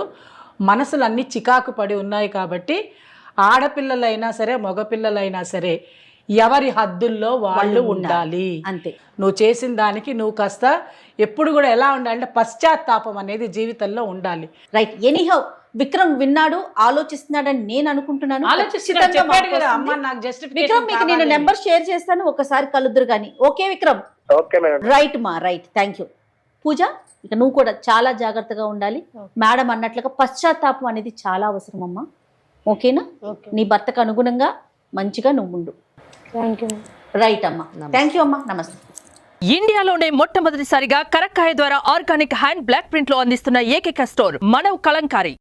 మనసులు అన్నీ చికాకు పడి ఉన్నాయి కాబట్టి ఆడపిల్లలైనా సరే మగపిల్లలైనా సరే ఎవరి హద్దుల్లో వాళ్ళు ఉండాలి. అంతే. నువ్వు చేసిన దానికి నువ్వు కాస్త ఎప్పుడు కూడా ఎలా ఉండాలంటే పశ్చాత్తాపం అనేది జీవితంలో ఉండాలి. రైట్. ఎనీహౌ విక్రమ్ విన్నాడు, ఆలోచిస్తున్నాడని నేను అనుకుంటున్నాను. చెప్పాడు కదా అమ్మ, నాకు విక్రమ్ మీకు నేను నెంబర్ షేర్ చేస్తాను, ఒకసారి కలుద్దురు కానీ. Okay Vikram? Okay madam. Right మా, రైట్. Thank you. పూజ, ఇక నువ్వు కూడా చాలా జాగ్రత్తగా ఉండాలి. మేడం అన్నట్లుగా పశ్చాత్తాపం అనేది చాలా అవసరం అమ్మా. ఓకేనా? నీ భర్తకు అనుగుణంగా మంచిగా నువ్వు ఉండు. Thank you. రైట్ అమ్మా. థ్యాంక్ యూ అమ్మా. నమస్తే. ఇండియాలోనే మొట్టమొదటిసారిగా కరక్కాయ ద్వారా ఆర్గానిక్ హ్యాండ్ బ్లాక్ ప్రింట్ లో అందిస్తున్న ఏకైక స్టోర్ మన కలంకారీ.